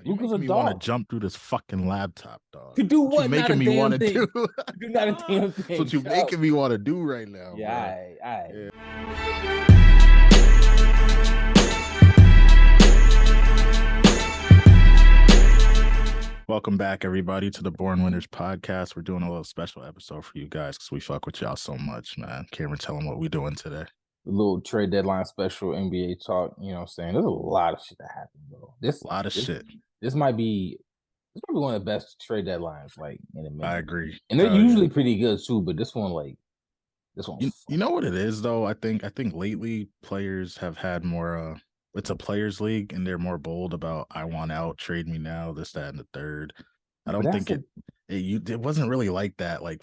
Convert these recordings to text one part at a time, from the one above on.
You Luka's a making me want to dog. jump through this fucking laptop, dog. To do What what? you Not a making me damn want to thing. do? Do not a damn thing. That's what you making me want to do right now, Yeah, bro. all right. Yeah. Welcome back, everybody, to the Born Winners podcast. We're doing a little special episode for you guys because we fuck with y'all so much, man. Cameron, tell them what we doing today. A little trade deadline special NBA talk. You know what I'm saying? There's a lot of shit that happened, bro. A lot of shit. This might be one of the best trade deadlines, like, in a minute. I agree. And they're usually pretty good too, but this one. You know what it is, though? I think lately players have had more it's a players league and they're more bold about I want out, trade me now, this, that, and the third. I don't think it wasn't really like that like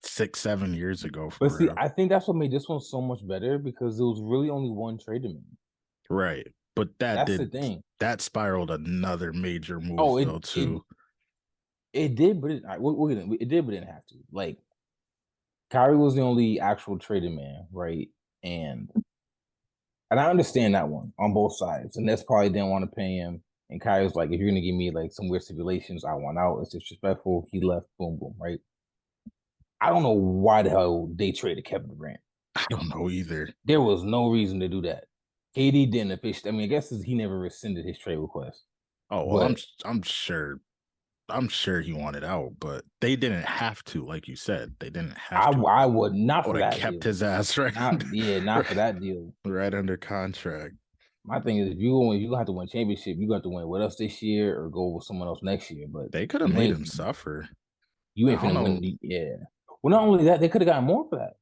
6-7 years ago. But see, I think that's what made this one so much better because there was really only one trade to me. Right. But that's the thing. That spiraled another major move too. It did, but it did, but it didn't have to. Like, Kyrie was the only actual traded man, right? And I understand that one on both sides. And that's probably didn't want to pay him. And Kyrie was like, if you're gonna give me like some weird stipulations, I want out. It's disrespectful. He left, boom, boom, right? I don't know why the hell they traded Kevin Durant. I don't know either. There was no reason to do that. KD didn't officially. I mean, I guess he never rescinded his trade request. Oh well, I'm sure he wanted out, but they didn't have to, like you said. They didn't have to. I would not for that. Kept his ass right. Not for that deal. Right under contract. My thing is, if you have to win championship, you got to win with us this year or go with someone else next year. But they could have made him suffer. You ain't finna win. Yeah. Well, not only that, they could have gotten more for that.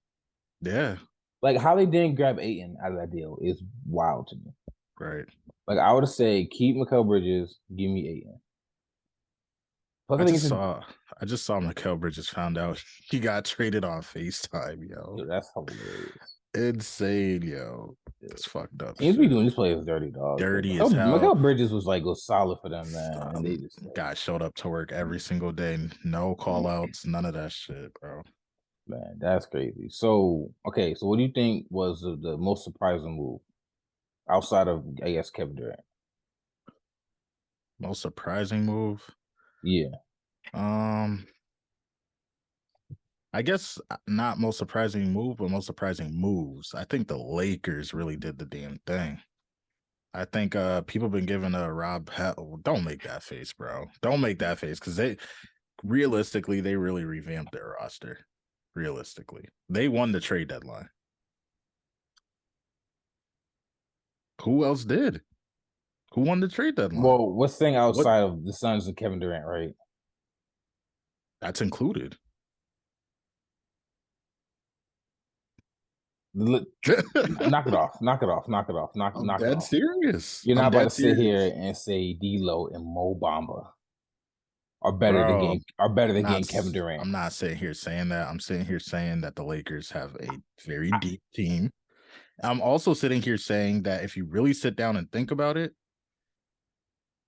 Yeah. Like, how they didn't grab Ayton out of that deal is wild to me. Right. Like, I would have said, keep Mikal Bridges, give me Ayton. I just saw Mikal Bridges found out he got traded on FaceTime, yo. Dude, that's hilarious. Insane, yo. It's fucked up. Teams be doing these players dirty, dog. Dirty as hell. Mikal Bridges was solid for them, man. And they just guy showed up to work every single day. No call outs, none of that shit, bro. Man, that's crazy. So, okay, so what do you think was the most surprising move outside of, I guess, Kevin Durant? Most surprising move? Yeah. I guess not most surprising move, but most surprising moves. I think the Lakers really did the damn thing. I think people have been giving Rob hell. Don't make that face, bro. Don't make that face because they really revamped their roster. Realistically, they won the trade deadline. Who else did? Who won the trade deadline? Well, what's the thing outside of the Suns and Kevin Durant, right? That's included. Knock it off. I'm dead serious. You're not about to sit here and say D'Lo and Mo Bamba are better than getting Kevin Durant. I'm not sitting here saying that. I'm sitting here saying that the Lakers have a very deep team. I'm also sitting here saying that if you really sit down and think about it,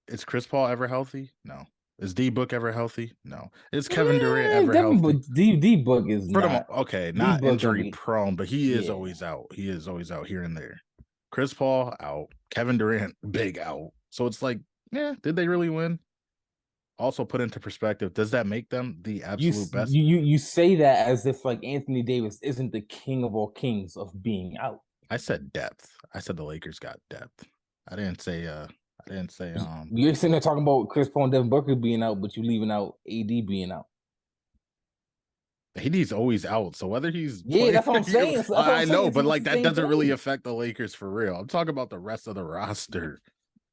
is Chris Paul ever healthy? No. Is D-Book ever healthy? No. Is Kevin Durant ever healthy? D-Book is not. Not injury prone, but he is always out. He is always out here and there. Chris Paul out. Kevin Durant, big out. So it's like, yeah, did they really win? Also put into perspective, does that make them the absolute best? You say that as if like Anthony Davis isn't the king of all kings of being out. I said depth. I said the Lakers got depth. I didn't say You're sitting there talking about Chris Paul and Devin Booker being out, but you leaving out AD being out. AD's always out, so whether he's that's what I'm saying. I know, but like that doesn't really affect the Lakers for real. I'm talking about the rest of the roster.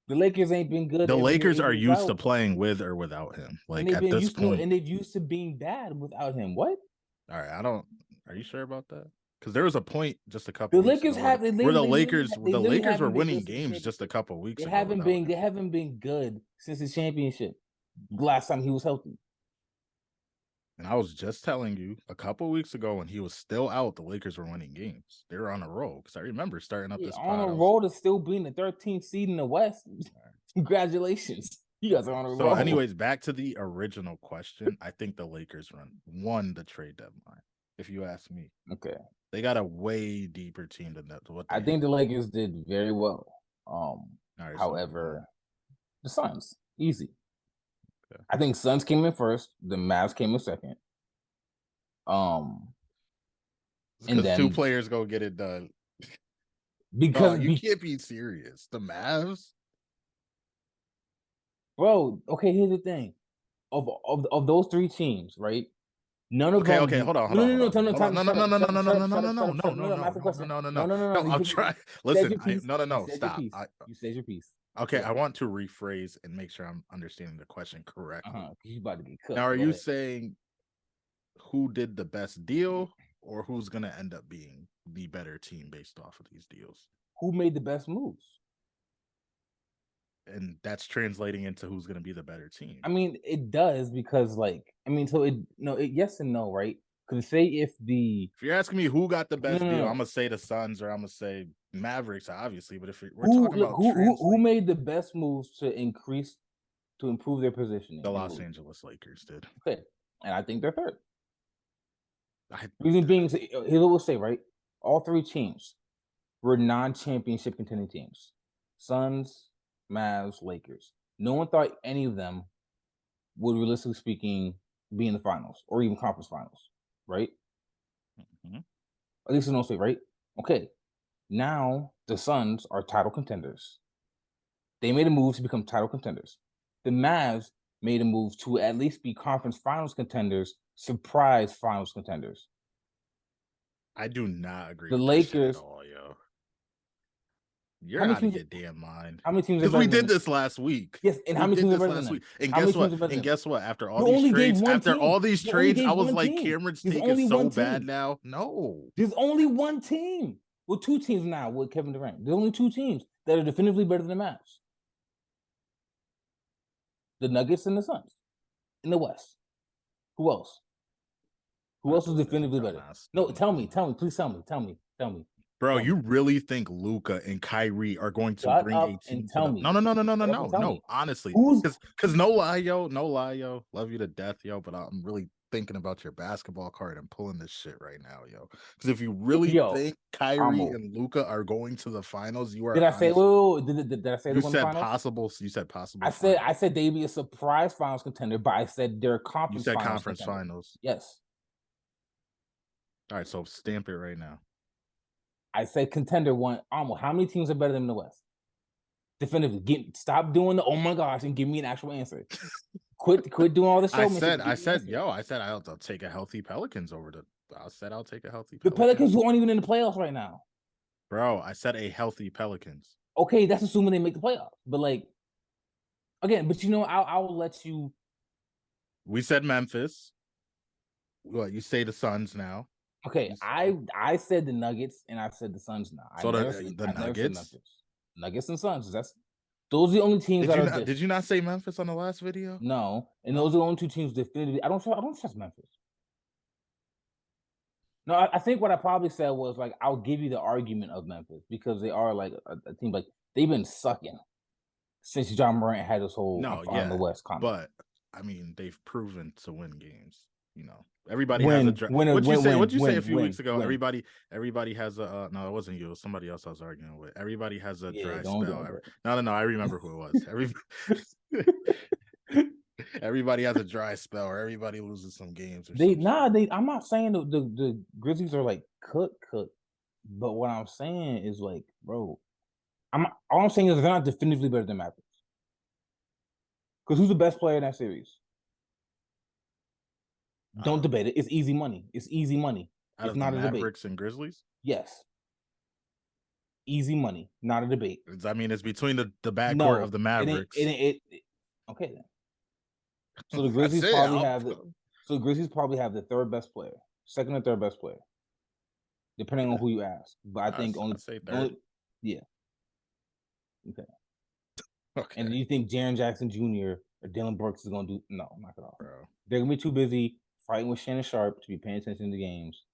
The Lakers ain't been good. The Lakers are used to playing with or without him. Like at this point, and they've used to being bad without him. What? All right, Are you sure about that? Because there was a point just a couple. The Lakers have where the Lakers were winning games just a couple weeks ago. They haven't been good since the championship. Last time he was healthy. And I was just telling you a couple weeks ago when he was still out, the Lakers were winning games. They were on a roll because I remember starting up this on a roll to still being the 13th seed in the West. Congratulations, you guys are on a roll. So, anyways, back to the original question. I think the Lakers won the trade deadline. If you ask me, okay, they got a way deeper team than that. I think the Lakers did very well. However, The Suns, easy. Okay. I think Suns came in first. The Mavs came in second. And Because two then players go get it done. Oh, because you can't be serious. The Mavs? bro, okay, here's the thing. Of those three teams, right? None of Okay, them. okay, hold on, hold No, on, no, hold no, on, time, hold on. time, No, no, shut no, up, no, shut no, up, no, shut no, up, no, shut no, up, no, shut no, up, shut no, up, no, shut no, up. no, No, no, no, no, no. no. I'm asking a No, question. I'm No, trying. no, no, no. You Listen, said your no, no, piece. no, You said your stop. piece. You said your piece. Okay, Yeah. I want to rephrase and make sure I'm understanding the question correctly. You about to get Now, cooked. are Go you ahead. saying who did the best deal or who's going to end up being the better team based off of these deals? Who made the best moves? And that's translating into who's going to be the better team. I mean, it does because, like, I mean, so yes and no, right? Because say if you're asking me who got the best deal, no. I'm gonna say the Suns or I'm gonna say Mavericks, obviously. But if we're Who talking look about who translate, made the best moves to improve their positioning the in the Los league? Angeles Lakers did. Okay, and I think they're third. I, Reason being, here's what we'll say, right? All three teams were non-championship contending teams: Suns, Mavs, Lakers. No one thought any of them would, realistically speaking, be in the finals or even conference finals, right? Mhm. At least in those three, right? Okay, now the Suns are title contenders. They made a move to become title contenders. The Mavs made a move to at least be conference finals contenders, surprise finals contenders. I do not agree The with that shit at Lakers, all, yo. how You're many out of teams? your damn mind. How many teams are Because better we than did them? this last week. Yes, and how We many did teams are this better than last them? week. And How many guess teams what? are better than And them? guess what? After all You these only gave trades, one after team. all these You only trades, I gave was one like, team. Cameron's There's take is only so one bad team. now. No. There's only one team. Well, two teams now with Kevin Durant. There's only two teams that are definitively better than the Mavs. The Nuggets and the Suns in the West. Who else? Who Not else is doing this definitively better? dumbass. No, No, tell I'm me, not. please tell me, Bro, tell me. you really think Luca and Kyrie are going to Shut bring a up and team to tell the me. no no no no no no Shut up and no tell no me. honestly Who's because no lie yo no lie yo love you to death yo but I'm really thinking about your basketball card and pulling this shit right now yo because if you really yo? think Kyrie Amo. and Luca are going to the finals you Did are I say? honestly Wait. Did I say they're you going to said finals? possible you said possible I finals said they'd be a surprise finals contender, but I said they're a you conference said finals conference contender. finals Yes, all right so stamp it right now I said contender one. Amo. How many teams are better than the West? Definitively. Stop doing the oh my gosh and give me an actual answer. Quit doing all the showmanship. I Give me an said answer. yo I said I'll take a healthy Pelicans over the I said I'll take a healthy The Pelicans Pelicans aren't even in the playoffs right now. bro I said a healthy Pelicans. Okay, that's assuming they make the playoffs. But like again, but I'll let you. We said Memphis. What you say the Suns now? Okay, I said the Nuggets and I said the Suns now. So the I've never said Nuggets. Memphis. Nuggets and Suns. Those are the only teams that are Did you not say Memphis on the last video? no, and those No. are the only two teams definitively. I don't trust Memphis. No, I think what I probably said was like I'll give you the argument of Memphis because they are like a team like they've been sucking since John Morant had this whole No, on the yeah, West comment. but I mean they've proven to win games. You know, everybody has a dry. Win, What'd you say a few weeks ago? win. Everybody has a. No, it wasn't you. It was somebody else I was arguing with. Everybody has a Yeah, dry don't spell. do it. No. I remember who it was. Everybody has a dry spell, or everybody loses some games or some shit. I'm not saying the Grizzlies are like cook, but what I'm saying is like, bro, all I'm saying is they're not definitively better than Mavericks. Because who's the best player in that series? Don't debate it. It's easy money. It's easy money. Out It's of the not a debate. Mavericks and Grizzlies. Yes. Easy money, not a debate. I mean, it's between the backcourt of No, the it ain't Mavericks. okay then. So the That's Grizzlies it. probably have the third best player, second or third best player, depending on who you ask. But I think I say third. Yeah. Okay. Okay. And do you think Jaren Jackson Jr. or Dylan Brooks is gonna do? No, knock it off. Bro. They're gonna be too busy fighting with Shannon Sharp to be paying attention to games.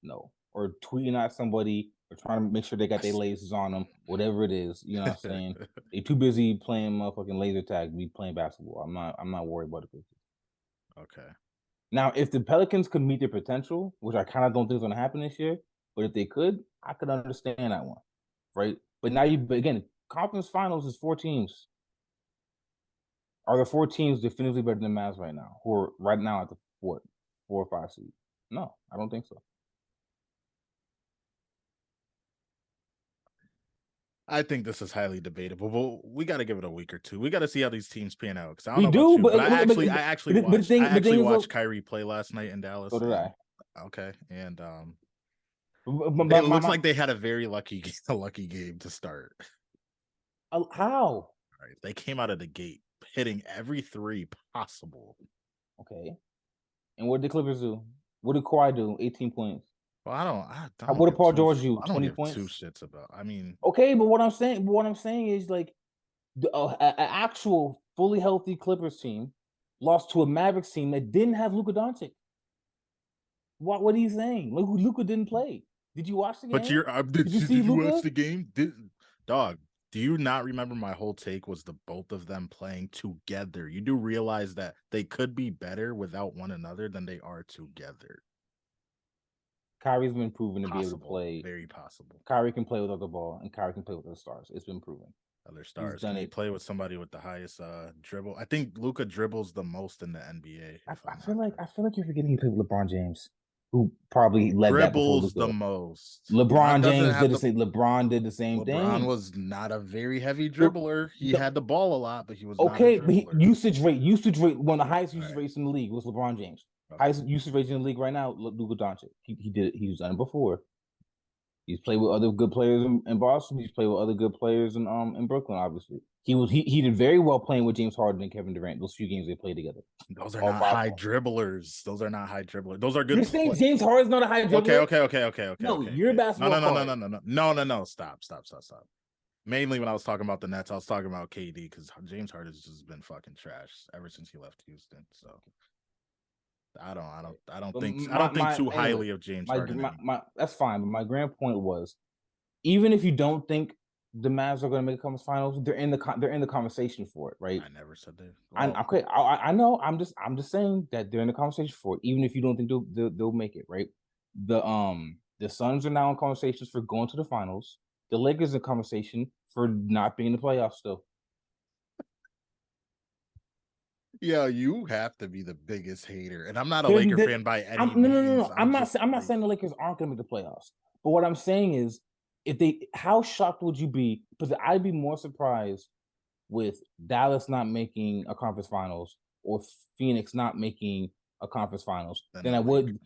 No, or tweeting at somebody or trying to make sure they got their lasers on them, whatever it is. You know what I'm saying? They're too busy playing motherfucking laser tag to be playing basketball. I'm not worried about it. Okay. Now, if the Pelicans could meet their potential, which I kind of don't think is going to happen this year, but if they could, I could understand that one, right? But again, conference finals is 4 teams. Are the 4 teams definitively better than the Mavs right now? Who are right now at the 4 or 5 seed? No, I don't think so. I think this is highly debatable, but we got to give it a week or two. We got to see how these teams pan out. Because I don't We know about do, you, but I actually the thing is, watched Kyrie play last night in Dallas. so did I. Okay, and But it looks like they had a very lucky game to start. How? Right, they came out of the gate hitting every three possible. Okay, and what did the Clippers do? What did Kawhi do? 18 points. Well, I What don't did give Paul two. George do? I don't 20 give two points. shits about. I mean, Okay, but what I'm saying is like an actual fully healthy Clippers team lost to a Mavericks team that didn't have Luka Doncic. What are you saying? Luka didn't play. Did you watch the game? but you're Did you see Luka? watch the game? Dog, do you not remember my whole take was the both of them playing together? You do realize that they could be better without one another than they are together. Kyrie's been proven to be able to Possible, play. very possible. Kyrie can play without the ball, and Kyrie can play with other stars. It's been proven. Other stars. Can he play with somebody with the highest dribble? I think Luka dribbles the most in the NBA. I feel like you're forgetting he played with LeBron James, who probably led that before Dribbles the Luka. most. LeBron doesn't James have did the to. same. LeBron did the same LeBron thing. was not a very heavy dribbler. He had the ball a lot, but he was not a Okay, but dribbler. usage rate, one of the highest usage rates in the league was LeBron James. Okay. Highest usage rates in the league right now, Luka Doncic. He did it. He's done it before. He's played with other good players in Boston. He's played with other good players in Brooklyn. Obviously, he did very well playing with James Harden and Kevin Durant. Those few games they played together. Those are not high dribblers. Those are not high dribblers. Those are good. You're saying James Harden's not a high dribbler? Okay. No, you're a basketball card. No. Stop. Mainly when I was talking about the Nets, I was talking about KD because James Harden has just been fucking trash ever since he left Houston. So I don't think too highly of James Harden. That's fine. But my grand point was, even if you don't think the Mavs are going to make a conference finals, they're in the conversation for it, right? I never said that. I know. I'm just saying that they're in the conversation for it, even if you don't think they'll make it, right? The Suns are now in conversations for going to the finals. The Lakers in conversation for not being in the playoffs still. Yeah, you have to be the biggest hater, and I'm not a Laker fan by any means. No. I'm not saying the Lakers aren't going to make the playoffs, but what I'm saying is, how shocked would you be? Because I'd be more surprised with Dallas not making a conference finals or Phoenix not making a conference finals than I would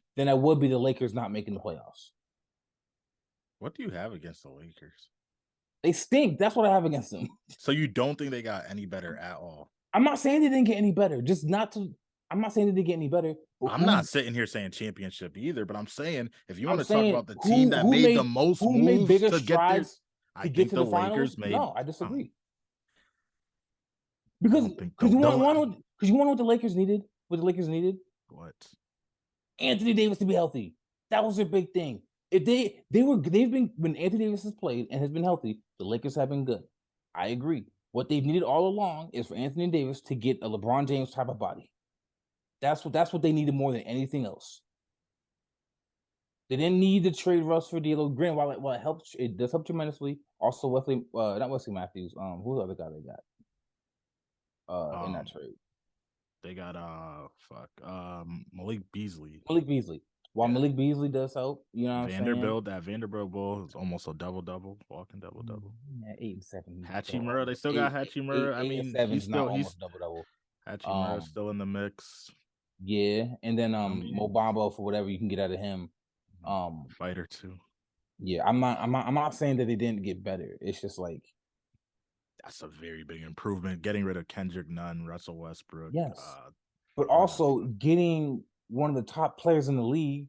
be the Lakers not making the playoffs. What do you have against the Lakers? They stink. That's what I have against them. So you don't think they got any better at all? I'm not saying they didn't get any better. I'm not saying they didn't get any better. I'm not sitting here saying championship either, but I'm saying if you want to talk about the team that made the most moves bigger to get there, I think the Lakers made. No, I disagree. Because you want to know what the Lakers needed? What the Lakers needed? What? Anthony Davis to be healthy. That was their big thing. If they've been, when Anthony Davis has played and has been healthy, the Lakers have been good. I agree. What they've needed all along is for Anthony Davis to get a LeBron James type of body. That's what they needed more than anything else. They didn't need to trade Russ for D'Lo. Grant, while it does help tremendously. Also, not Wesley Matthews. Who's the other guy they got? In that trade, they got Malik Beasley. While Malik Beasley does help, you know what I'm saying? That Vanderbilt ball is almost a double-double, walking double-double. Yeah, 8 and 7. Hachimura, they still got Hachimura. I mean, he's almost double-double. Hachimura's still in the mix. Yeah, and then Mo Bamba for whatever you can get out of him. Fighter too. Yeah, I'm not saying that they didn't get better. It's just like that's a very big improvement. Getting rid of Kendrick Nunn, Russell Westbrook. Yes, but also getting one of the top players in the league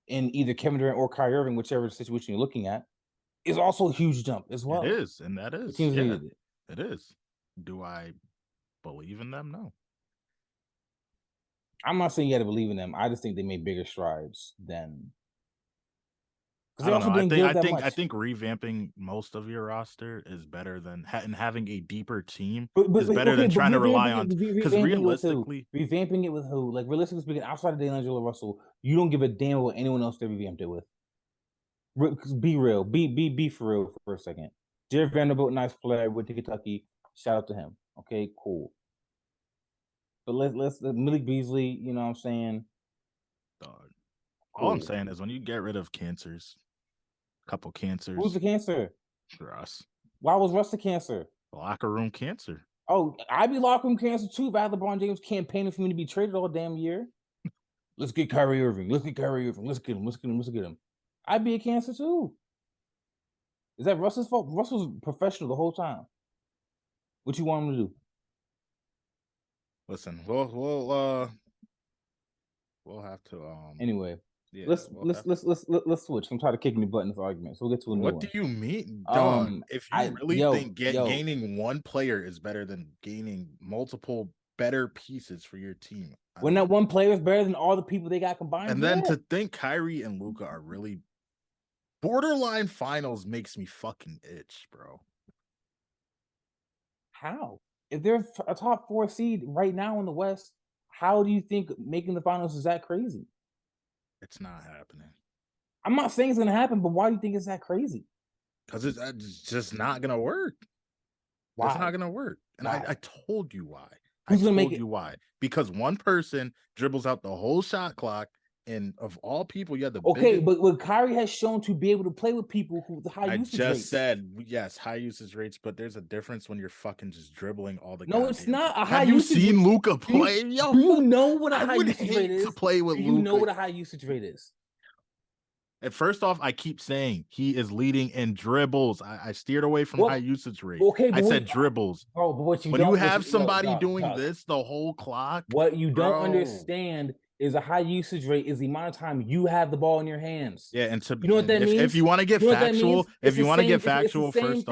in either Kevin Durant or Kyrie Irving, whichever situation you're looking at, is also a huge jump as well. It is, and that is. The teams needed it. It is. Do I believe in them? No. I'm not saying you got to believe in them. I just think they made bigger strides than. I think revamping most of your roster is better than having a deeper team is better than trying to rely on. Because realistically, revamping it with who? Like realistically speaking, outside of D'Angelo Russell, you don't give a damn what anyone else they revamped it with. Be real. Be for real for a second. Jared Vanderbilt, nice player, went to Kentucky. Shout out to him. Okay, cool. But let's Malik Beasley, you know what I'm saying? Dog. All I'm Cool. saying is when you get rid of cancers, a couple Who's cancers the cancer? for us, Why was Russ the cancer? locker room cancer. Oh, I'd be locker room cancer too if I had LeBron James campaigning for me to be traded all damn year. Let's get Kyrie Irving. Let's get Kyrie Irving. Let's get him. Let's get him. Let's get him. I'd be a cancer too. Is that Russ's fault? Russ was professional the whole time. What you want him to do? Listen, we'll have to Anyway, yeah, let's switch. I'm tired of kicking the button this argument. So we'll get to a new what one. do you mean, dog? If you really think gaining one player is better than gaining multiple better pieces for your team, when that one player is better than all the people they got combined, and then to think Kyrie and Luka are really borderline finals makes me fucking itch, bro. How? If they're a top 4 seed right now in the West, how do you think making the finals is that crazy? It's not happening. I'm not saying it's gonna happen, but why do you think it's that crazy? Because it's just not gonna work. Why? It's not gonna work. And I told you why. Who's gonna make it? Why? Because one person dribbles out the whole shot clock, and of all people, you had the but Kyrie has shown to be able to play with people who the high usage rates. I just said yes, high usage rates, but there's a difference when you're fucking just dribbling all the. No, it's not a high. Have you seen Luka play? Yo, do you know what a high usage rate is? To play with Luka. You know what a high usage rate is. And first off, I keep saying he is leading in dribbles. I steered away from high usage rate. Okay, I said dribbles. Bro, but what you when you have somebody doing this the whole clock, what you don't understand is a high usage rate is the amount of time you have the ball in your hands. Yeah, and to you know what that means. If you want to get factual, first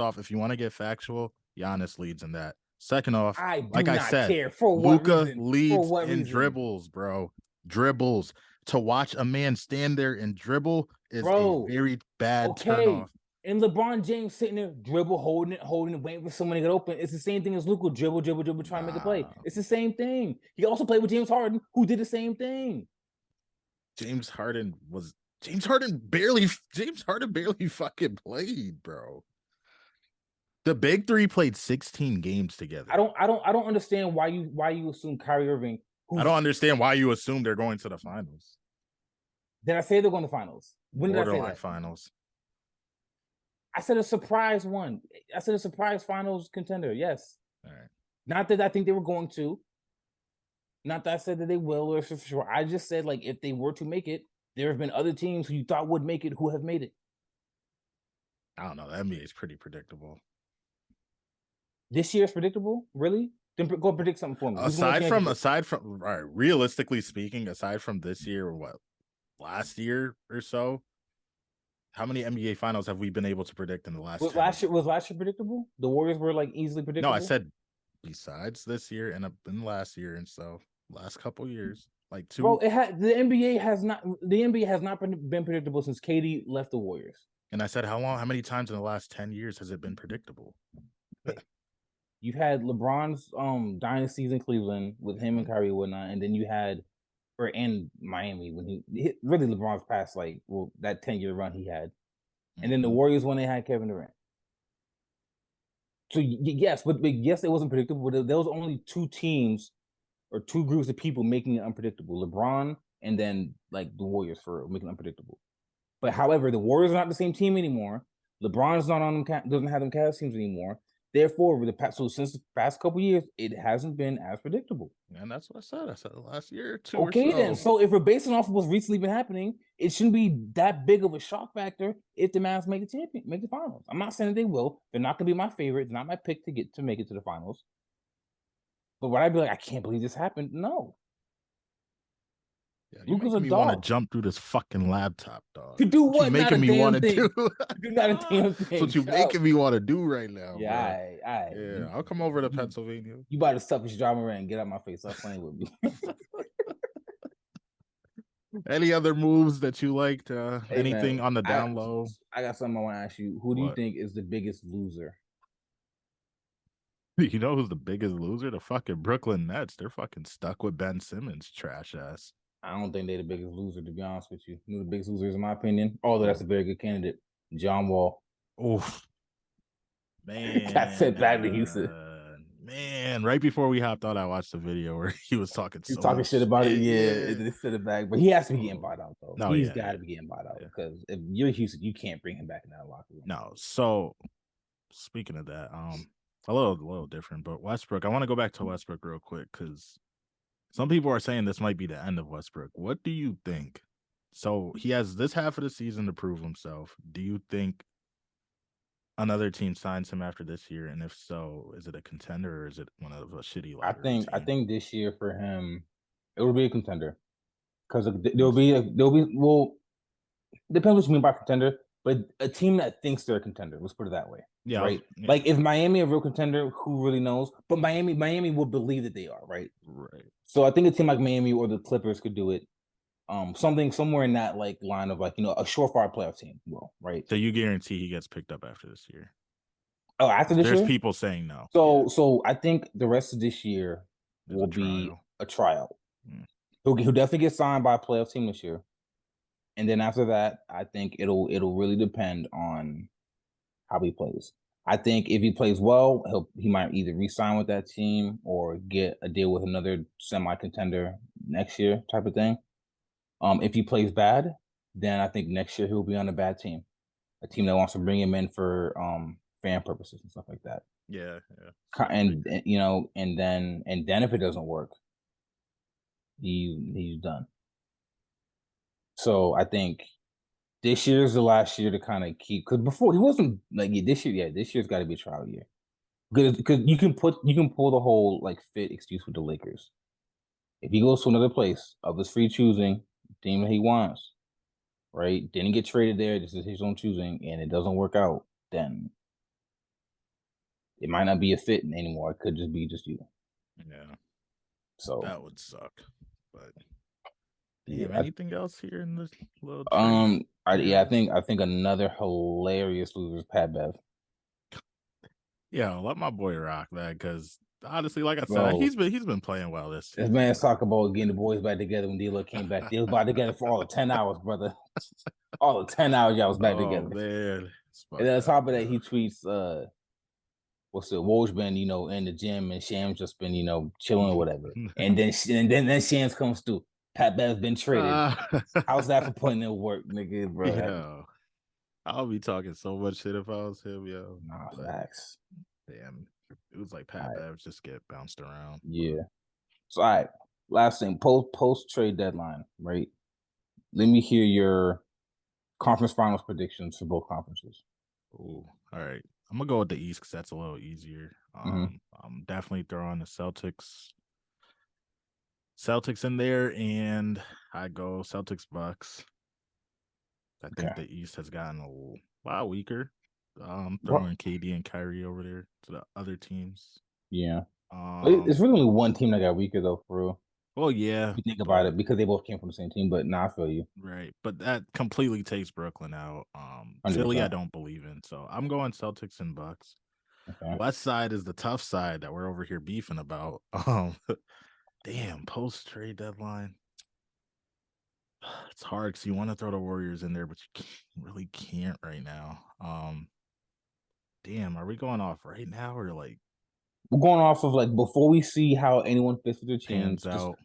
off, if you want to get factual, Giannis leads in that. Second off, like I said, Luka leads in dribbles, bro. Dribbles. To watch a man stand there and dribble is a very bad turnoff. And LeBron James sitting there, dribble, holding it, waiting for someone to get open. It's the same thing as Luka, dribble, trying to make a play. It's the same thing. He also played with James Harden, who did the same thing. James Harden barely fucking played, bro. The big three played 16 games together. I don't understand why you assume Kyrie Irving. I don't understand why you assume they're going to the finals. Did I say they're going to finals? When did I say that? Finals. I said a surprise one. I said a surprise finals contender. Yes. All right. Not that I think they were going to. Not that I said that they will or for sure. I just said, like, if they were to make it, there have been other teams who you thought would make it who have made it. I don't know. The NBA is pretty predictable. This year is predictable? Really? Then go predict something for me. Aside from, all right, realistically speaking, aside from this year or what, last year or so, how many NBA finals have we been able to predict in the last? Was last year predictable? The Warriors were like easily predictable. No, I said besides this year and in last year and so last couple years, like two. Bro, the NBA has not been predictable since KD left the Warriors. And I said how many times in the last 10 years has it been predictable? You've had LeBron's dynasties in Cleveland with him and Kyrie and whatnot, and then you had and Miami when he really LeBron's past that 10-year run he had. And then the Warriors when they had Kevin Durant. So yes, but yes, it wasn't predictable, but there was only two teams or two groups of people making it unpredictable. LeBron and then like the Warriors for making it unpredictable. But however, the Warriors are not the same team anymore. LeBron's not on them, doesn't have them Cavs teams anymore. Therefore, since the past couple years, it hasn't been as predictable. And that's what I said. I said the last year or two. Okay, then. So if we're basing off of what's recently been happening, it shouldn't be that big of a shock factor if the Mavs make the finals. I'm not saying that they will. They're not going to be my favorite. It's not my pick to make it to the finals. But would I be like, I can't believe this happened? No. Yeah, you're making me want to jump through this fucking laptop, dog. To do what? You're making me want to do. Do not a damn thing. That's what you're making me want to do right now. Yeah, all right. Yeah, I'll come over to Pennsylvania. You about to stop with your drama around and get out my face. Stop playing with me. Any other moves that you liked? Anything on the down low? I got something I want to ask you. Who do you think is the biggest loser? You know who's the biggest loser? The fucking Brooklyn Nets. They're fucking stuck with Ben Simmons, trash ass. I don't think they're the biggest loser, to be honest with you. The biggest loser is, in my opinion, although that's a very good candidate, John Wall. Oof. Man. Got sent back to Houston. Man, right before we hopped on, I watched the video where he was talking He's so talking much shit about it. shit. Yeah, Yeah. they sent it back, but he has to be getting Oh. bought out though. No, He's yeah, got yeah, to be getting bought out yeah. because if you're Houston, you can't bring him back in that locker room. No. So speaking of that, a little different, but Westbrook, I want to go back to Westbrook real quick because some people are saying this might be the end of Westbrook. What do you think? So he has this half of the season to prove himself. Do you think another team signs him after this year? And if so, is it a contender or is it one of a shitty lottery I team? think this year for him, it will be a contender because Think so? there'll be well, depends what you mean by contender, but a team that thinks they're a contender. Let's put it that way, Yeah, right? yeah, Like if Miami a real contender, who really knows? But Miami will believe that they are, right? right. So I think a team like Miami or the Clippers could do it. Something somewhere in that like line of like a surefire playoff team will, right? So you guarantee he gets picked up after this year? Oh, after this There's year. people saying no. Yeah, So I think the rest of this year there's a will be trial. a tryout. Mm, He'll definitely get signed by a playoff team this year, and then after that, I think it'll really depend on how he plays. I think if he plays well, he might either re-sign with that team or get a deal with another semi-contender next year, type of thing. If he plays bad, then I think next year he'll be on a bad team, a team that wants to bring him in for fan purposes and stuff like that. yeah, yeah. So I agree. And then if it doesn't work, he's done. So I think this year's the last year to kind of keep because before he wasn't like this year. Yeah, this year's got to be a trial year because you can pull the whole like fit excuse with the Lakers. If he goes to another place of his free choosing, team that he wants, right? Didn't get traded there. This is his own choosing, and it doesn't work out. Then it might not be a fit anymore. It could just be just you. Yeah, So that would suck. But damn, yeah, anything else here in this little trade narrative? I think another hilarious loser is Pat Bev. Yeah, let my boy rock that because honestly, like I said, Bro, he's been playing well this this season. man's But talking about getting the boys back together when D-Lo came back. They was back together for all the 10 hours, brother. All the 10 hours y'all was back oh together. man, it's And then fucked on up, top of that, bro. he tweets what's it, Woj been, in the gym and Shams just been, chilling or whatever. And then Shams comes through. Pat Bev's been traded. uh, How's that for putting in work, nigga, bro? yo, I'll be talking so much shit if I was him, yo. Nah, But facts. damn, it was like All Pat right. Bev just get bounced around. But Yeah. So all right. Last thing, post trade deadline, right? Let me hear your conference finals predictions for both conferences. ooh, all right. I'm gonna go with the East because that's a little easier. Mm-hmm. I'm definitely throwing the Celtics in there, and I go Celtics Bucks. I think Okay. the East has gotten a lot weaker. Well, Throwing KD and Kyrie over there to the other teams. yeah. It's Um, really only one team that got weaker though, for real. well, yeah, If you think about but it, because they both came from the same team. But nah, I feel you. right, but that completely takes Brooklyn out. Philly, I 100%. don't believe in, so I'm going Celtics and Bucks. Okay. West side is the tough side that we're over here beefing about. Damn, post trade deadline. It's hard because you want to throw the Warriors in there, but really can't right now. Damn, are we going off right now or like We're going off of like before we see how anyone fits with their pans teams, just out?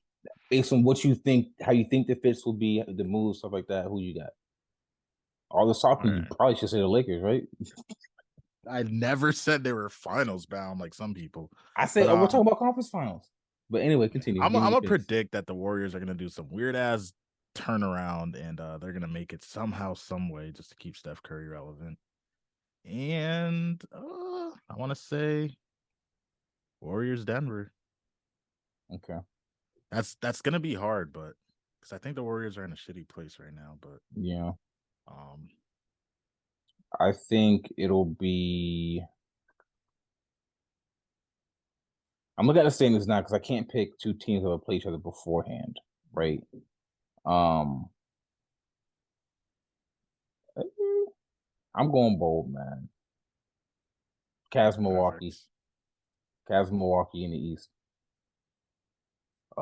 based on what you think, how you think the fits will be, the moves, stuff like that. Who you got? All this All talking, you right. probably should say the Lakers, right? I never said they were finals bound like some people, I but said, oh, we're talking about conference finals. But anyway, continue. I'm Give me I'm your gonna picks. predict that the Warriors are gonna do some weird ass turnaround and they're gonna make it somehow, some way, just to keep Steph Curry relevant. And I want to say Warriors Denver. Okay. That's gonna be hard, but because I think the Warriors are in a shitty place right now. But Yeah. um, I think it'll be. I'm looking at the standings now because I can't pick two teams that will play each other beforehand, right? Um, I'm going bold, man. Cavs Milwaukee, Mavericks. Cavs Milwaukee in the East. I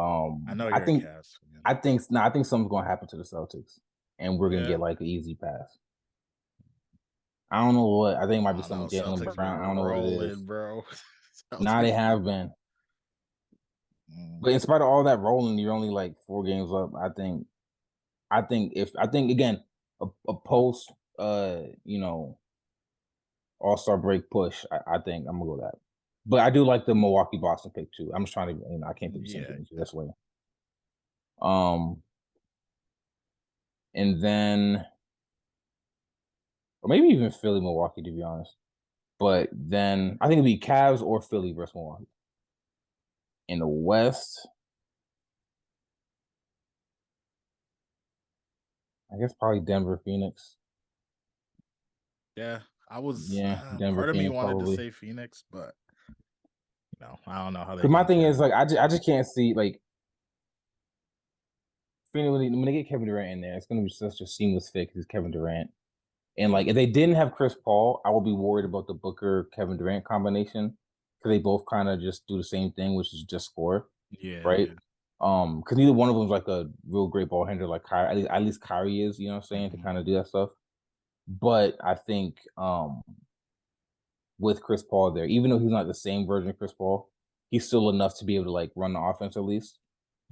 know I you're a think Cavs fan. I think something's gonna happen to the Celtics, and we're gonna Yeah, get like an easy pass. I don't know what. I think it might I be don't know. something with Jalen Celtics Brown. I don't know what it rolling, is. bro. Nah, they have been. But in spite of all that rolling, you're only like 4 games up. I think again, a post All-Star break push, I think I'm gonna go that. But I do like the Milwaukee Boston pick too. I'm just trying to, I can't think of Yeah. something this way. And then or maybe even Philly, Milwaukee, to be honest. But then I think it'd be Cavs or Philly versus Milwaukee. In the West, I guess probably Denver, Phoenix. Yeah. I was Yeah, Denver, part of me Phoenix, wanted to probably. say Phoenix, but I don't know how they Because my can thing is carry. like I just can't see like Phoenix when they get Kevin Durant in there, it's gonna be such a seamless fit because Kevin Durant. And like if they didn't have Chris Paul, I would be worried about the Booker Kevin Durant combination because they both kind of just do the same thing, which is just score, Yeah, right? yeah. Because neither one of them is like a real great ball handler like Kyrie. At least Kyrie is, you know what I'm saying, to Mhm. kind of do that stuff. But I think with Chris Paul there, even though he's not the same version of Chris Paul, he's still enough to be able to like run the offense at least,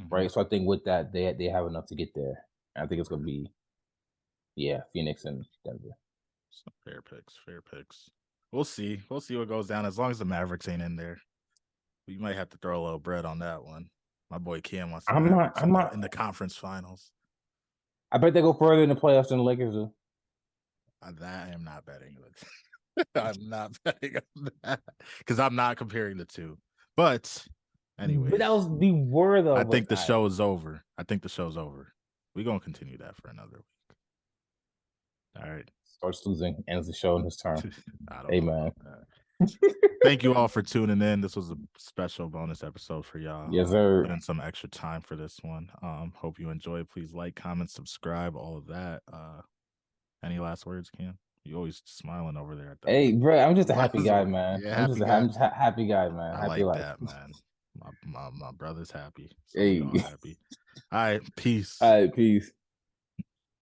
Mhm. right? So I think with that, they have enough to get there. And I think it's gonna be Phoenix and Denver. Some fair picks, fair picks. We'll see. We'll see what goes down. As long as the Mavericks ain't in there, we might have to throw a little bread on that one. My boy Cam wants the I'm not. Mavericks I'm in not. the conference finals. I bet they go further in the playoffs than the Lakers do. That I am not betting with. I'm not betting on that because I'm not comparing the two. But, But that anyways, was the word though. I But think the show is over. I think the show's over. We're gonna continue that for another week. All right. starts losing, ends the show in his turn. I don't Hey know man. about that. Thank you all for tuning in. This was a special bonus episode for Yes, y'all. sir. Put in some extra time for this one. Hope you enjoyed. Please like, comment, subscribe, all of that. Any last words, Cam? You always smiling over there at that. Hey, bro, I'm just a happy Last guy, word. man. Yeah, I'm just happy a guy. happy guy, man. I Happy like life. that, man. My brother's happy. So we Hey, all happy. All right, peace. all right, peace.